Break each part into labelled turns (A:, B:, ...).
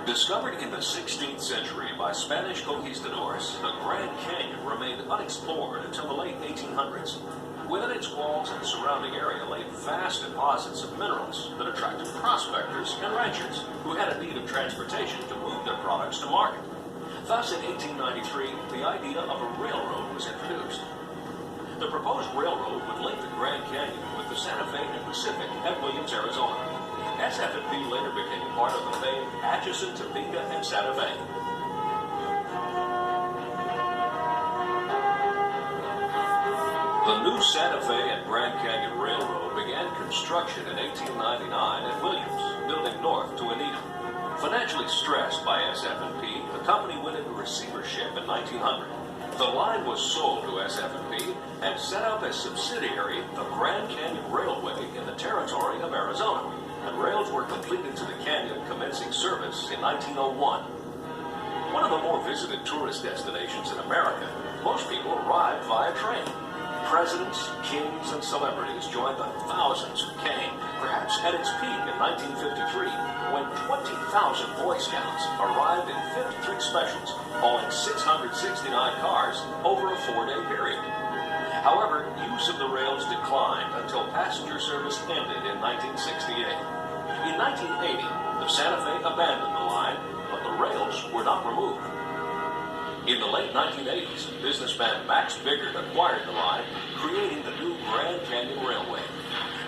A: Discovered in the 16th century by Spanish conquistadors, the Grand Canyon remained unexplored until the late 1800s. Within its walls and surrounding area lay vast deposits of minerals that attracted prospectors and ranchers who had a need of transportation to move their products to market. Thus, in 1893, the idea of a railroad was introduced. The proposed railroad would link the Grand Canyon with the Santa Fe and Pacific at Williams, Arizona. SF&P later became part of the famed Atchison, Topeka, and Santa Fe. The new Santa Fe and Grand Canyon Railroad began construction in 1899 at Williams, building north to Anita. Financially stressed by SF&P, the company went into receivership in 1900. The line was sold to SF&P and set up as subsidiary the Grand Canyon Railway in the territory of Arizona, and rails were completed to the canyon, commencing service in 1901. One of the more visited tourist destinations in America, most people arrived via train. Presidents, kings, and celebrities joined the thousands who came, perhaps at its peak in 1953, when 20,000 Boy Scouts arrived in 53 specials, hauling 669 cars over a 4-day period. However, use of the rails declined until passenger service ended in 1968. In 1980, the Santa Fe abandoned the line, but the rails were not removed. In the late 1980s, businessman Max Biggert acquired the line, creating the new Grand Canyon Railway.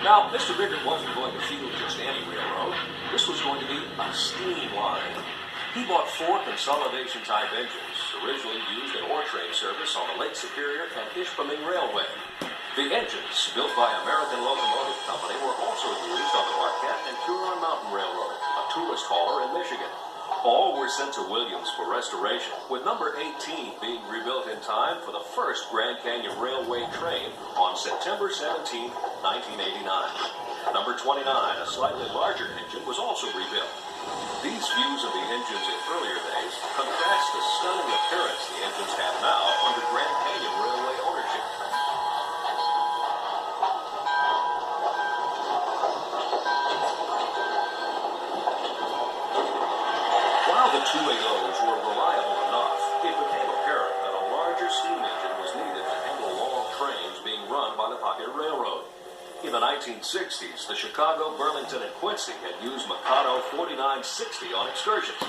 A: Now, Mr. Biggert wasn't going to field just any railroad. This was going to be a steam line. He bought 4 consolidation-type engines, originally used in ore train service on the Lake Superior and Ishpeming Railway. The engines, built by American Locomotive Company, were also used on the Marquette and Huron Mountain Railroad, a tourist hauler in Michigan. All were sent to Williams for restoration, with number 18 being rebuilt in time for the first Grand Canyon Railway train on September 17, 1989. Number 29, a slightly larger engine, was also rebuilt. These views of the engines in earlier days contrast the stunning appearance the engines have now under Grand Canyon Railway ownership. While the 280s were reliable enough, it became apparent that a larger steam engine was needed to handle long trains being run by the Pocket Railroad. In the 1960s, the Chicago, Burlington, and Quincy had used Mikado 4960 on excursions.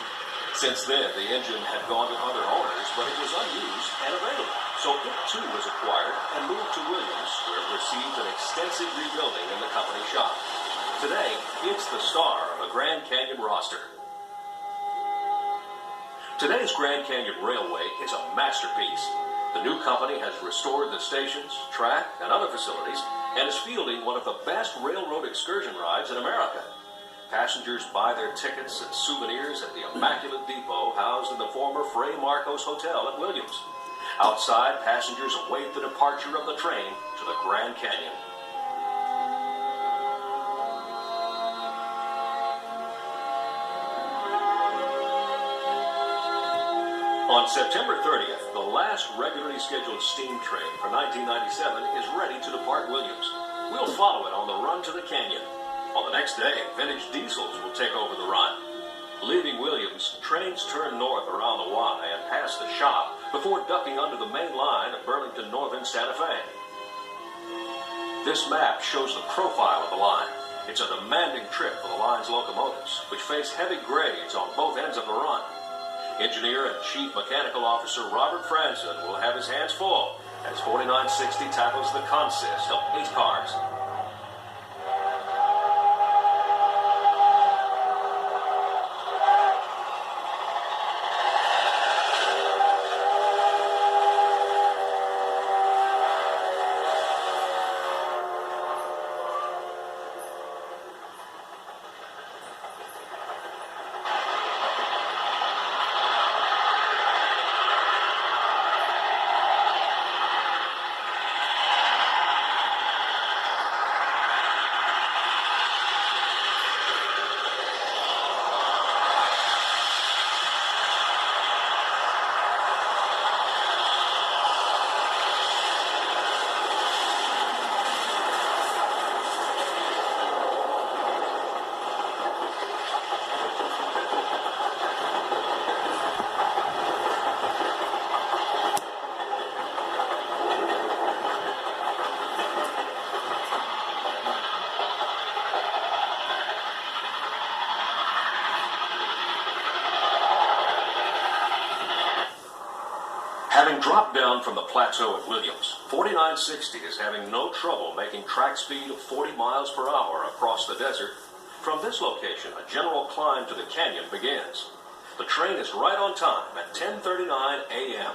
A: Since then, the engine had gone to other owners, but it was unused and available. So it too was acquired and moved to Williams, where it received an extensive rebuilding in the company shop. Today, it's the star of the Grand Canyon roster. Today's Grand Canyon Railway is a masterpiece. The new company has restored the stations, track, and other facilities, and is fielding one of the best railroad excursion rides in America. Passengers buy their tickets and souvenirs at the Immaculate Depot housed in the former Fray Marcos Hotel at Williams. Outside, passengers await the departure of the train to the Grand Canyon. On September 30th, the last regularly scheduled steam train for 1997 is ready to depart Williams. We'll follow it on the run to the canyon. On the next day, vintage diesels will take over the run. Leaving Williams, trains turn north around the Y and pass the shop before ducking under the main line of Burlington Northern Santa Fe. This map shows the profile of the line. It's a demanding trip for the line's locomotives, which face heavy grades on both ends of the run. Engineer and Chief Mechanical Officer Robert Franson will have his hands full as 4960 tackles the consist of 8 cars. Having dropped down from the plateau at Williams, 4960 is having no trouble making track speed of 40 miles per hour across the desert. From this location, a general climb to the canyon begins. The train is right on time at 10:39 a.m.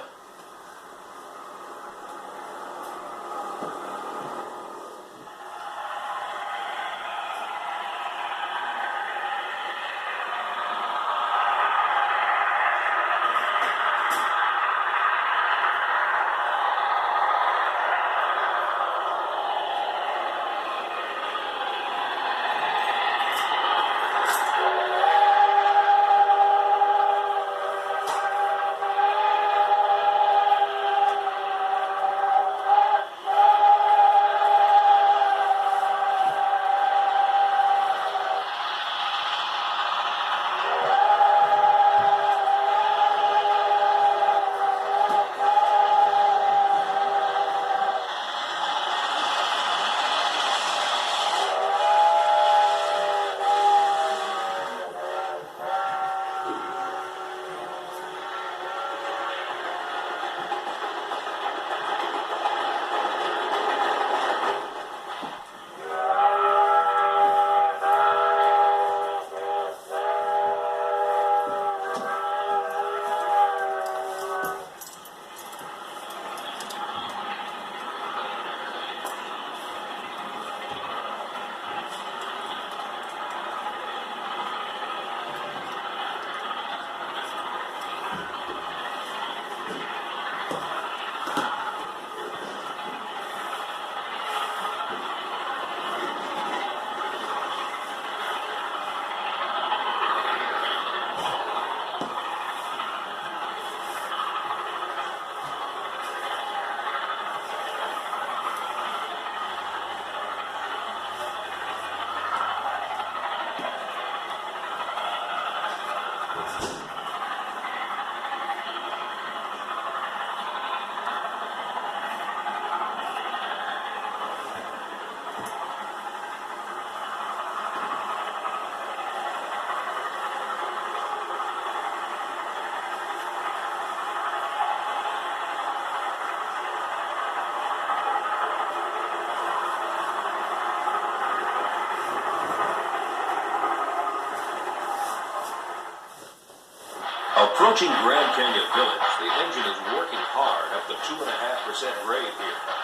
A: Approaching Grand Canyon Village, the engine is working hard up the 2.5% grade here.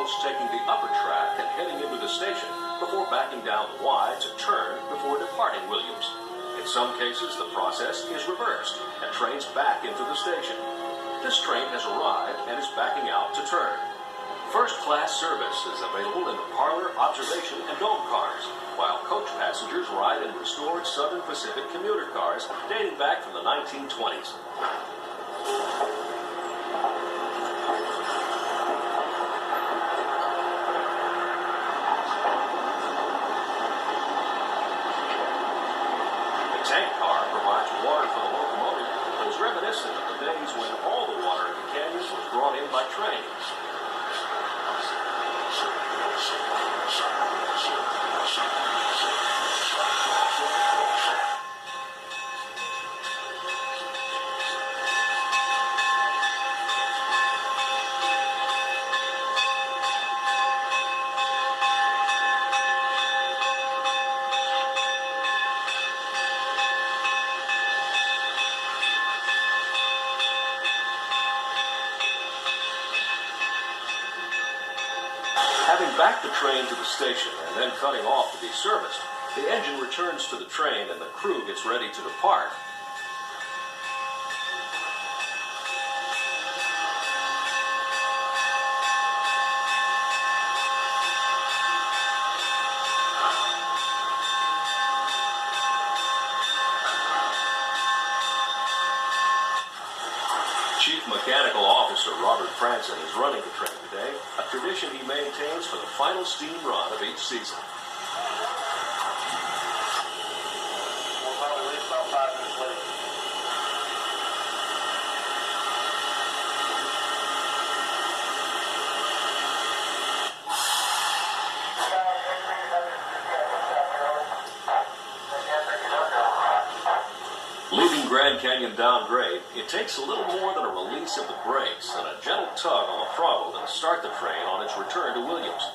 A: locomotives taking the upper track and heading into the station before backing down the Y to turn before departing Williams. In some cases, the process is reversed and trains back into the station. This train has arrived and is backing out to turn. First-class service is available in the parlor, observation, and dome cars, while coach passengers ride in restored Southern Pacific commuter cars dating back from the 1920s. The tank car provides water for the locomotive and is reminiscent of the days when all the water in the canyons was brought in by train. Having backed the train to the station and then cutting off to be serviced, the engine returns to the train and the crew gets ready to depart. Chief Mechanical Officer Robert Franson is running the train today, a tradition he maintains for the final steam run of each season.
B: We'll probably leave about 5 minutes late.
A: Leaving Grand Canyon downgrade, it takes a little more than a release of the brakes and a gentle tug on the throttle to start the train on its return to Williams.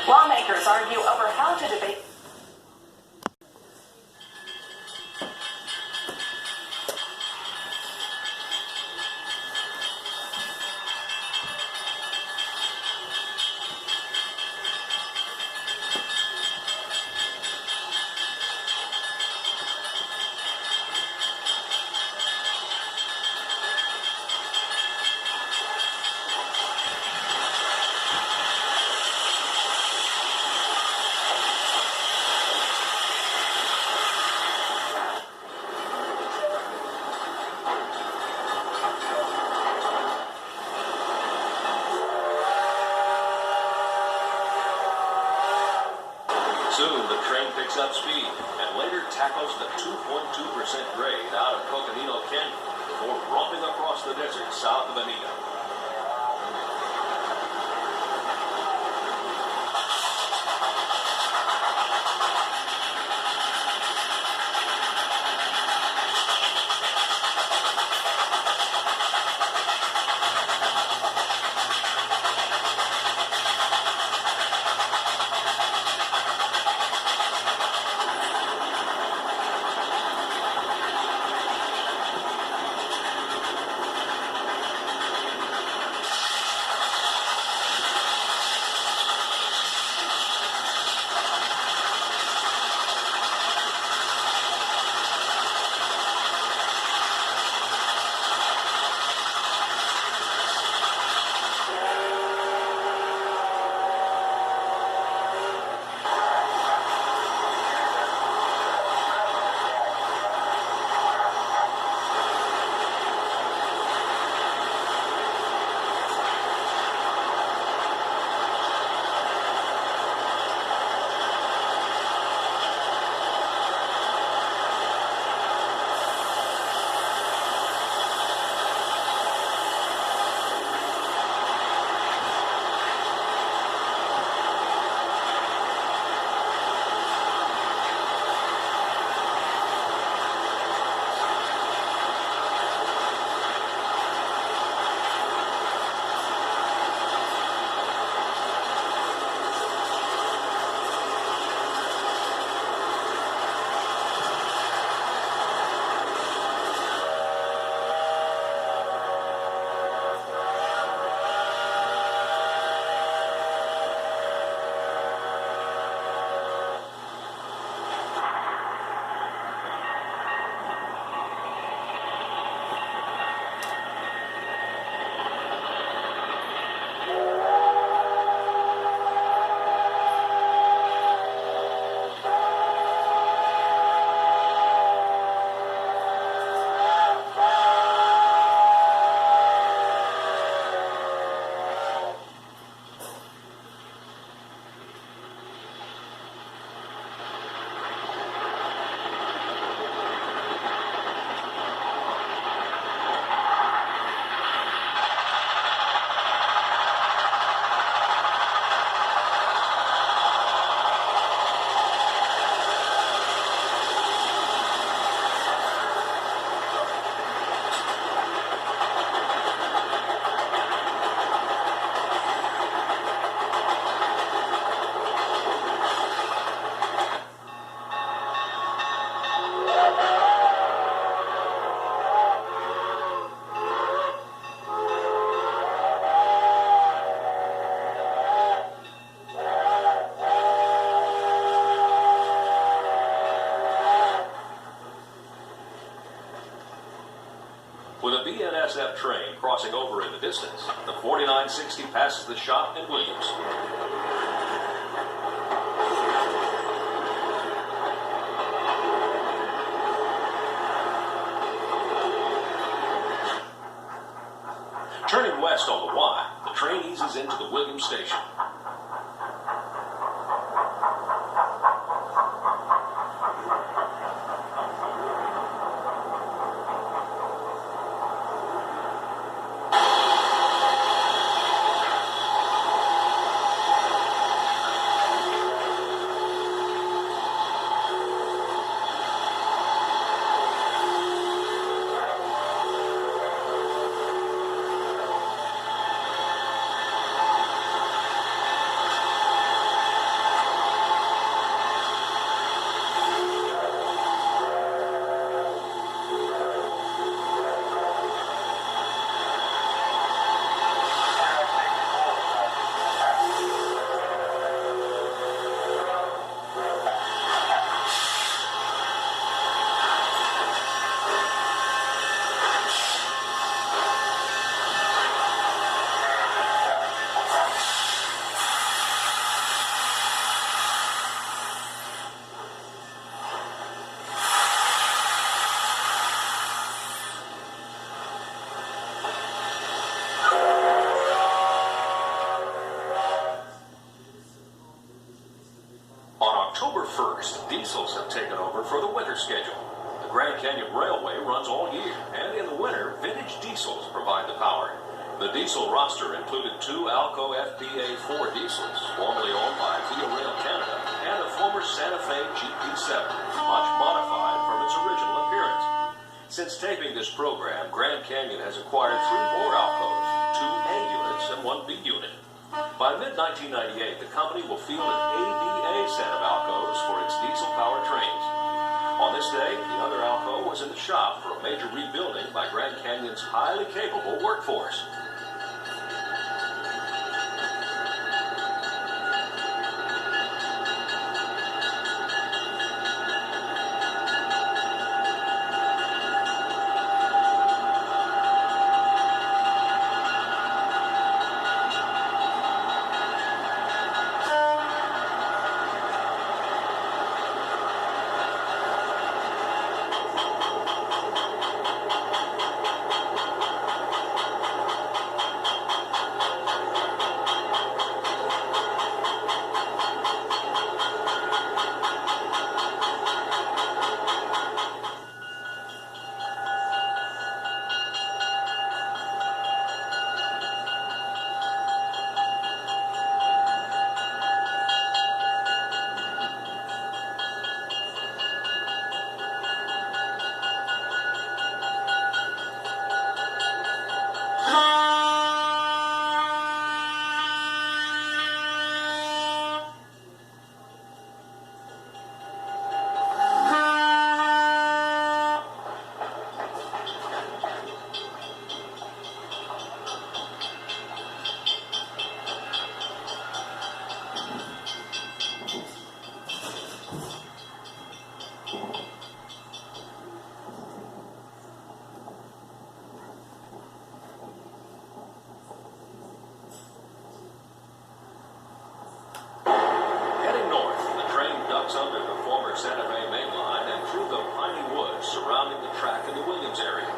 C: Lawmakers argue over how to debate.
A: Soon the train picks up speed and later tackles the 2.2% grade out of Coconino Canyon before romping across the desert south of Anita. With a BNSF train crossing over in the distance, the 4960 passes the shop in Williams. Turning west on the Y, the train eases into the Williams station. October 1st, diesels have taken over for the winter schedule. The Grand Canyon Railway runs all year, and in the winter, vintage diesels provide the power. The diesel roster included two Alco FPA-4 diesels, formerly owned by Via Rail Canada, and a former Santa Fe GP7, much modified from its original appearance. Since taping this program, Grand Canyon has acquired 3 more Alcos, 2 A units and 1 B unit. By mid-1998, the company will field an ABA set of Alcos for its diesel-powered trains. On this day, the other Alco was in the shop for a major rebuilding by Grand Canyon's highly capable workforce. Under the former Santa Fe main line and through the piney woods surrounding the track in the Williams area.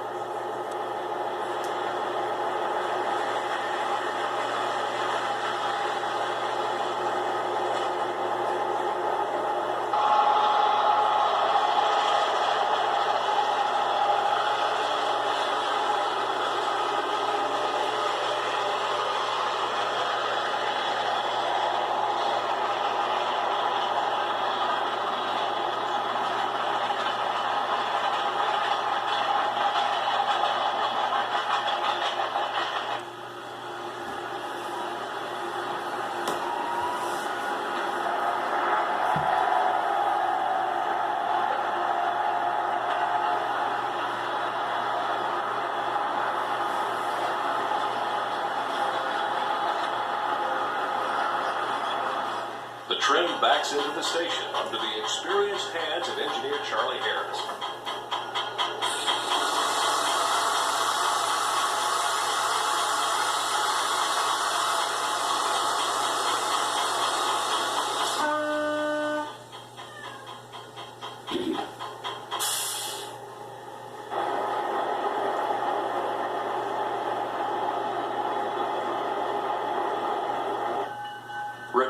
A: The train backs into the station under the experienced hands of engineer Charlie Harris.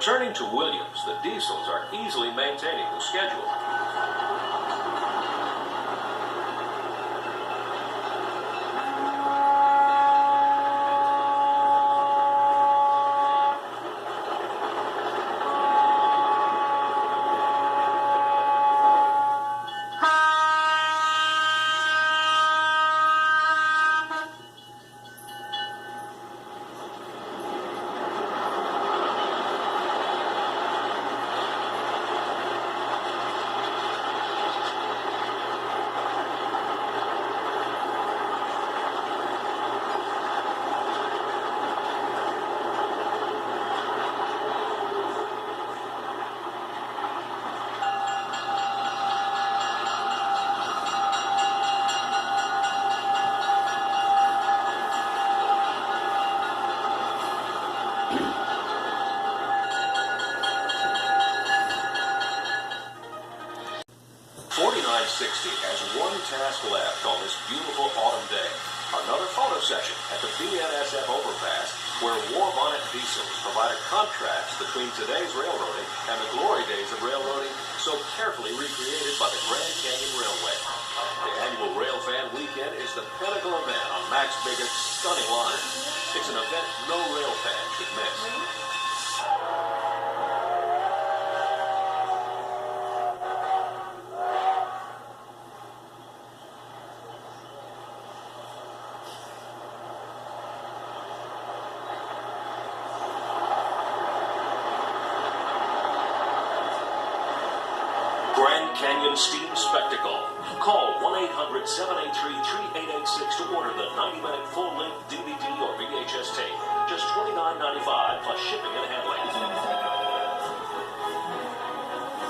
A: Returning to Williams, the Diesels are easily maintaining the schedule. Has one task left on this beautiful autumn day. Another photo session at the BNSF overpass where War Bonnet Diesels provide a contrast between today's railroading and the glory days of railroading so carefully recreated by the Grand Canyon Railway. The annual Rail Fan Weekend is the pinnacle event on Max Biggart's stunning line. It's an event no rail fan should miss. Grand Canyon Steam Spectacle. Call 1-800-783-3886 to order the 90-minute full-length DVD or VHS tape. Just $29.95 plus shipping and handling.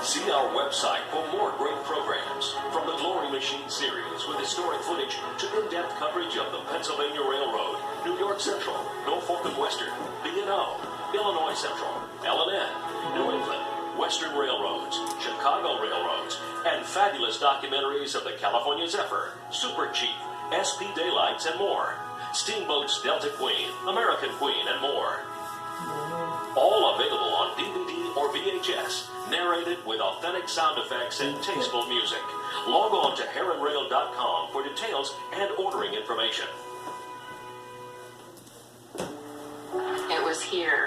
A: See our website for more great programs. From the Glory Machine series with historic footage to in-depth coverage of the Pennsylvania Railroad, New York Central, Norfolk and Western, B&O, Illinois Central, L&N, New England, Western Railroads, Chicago Railroads, and fabulous documentaries of the California Zephyr, Super Chief, SP Daylights, and more. Steamboat's Delta Queen, American Queen, and more. All available on DVD or VHS, narrated with authentic sound effects and tasteful music. Log on to heronrail.com for details and ordering information.
C: It was here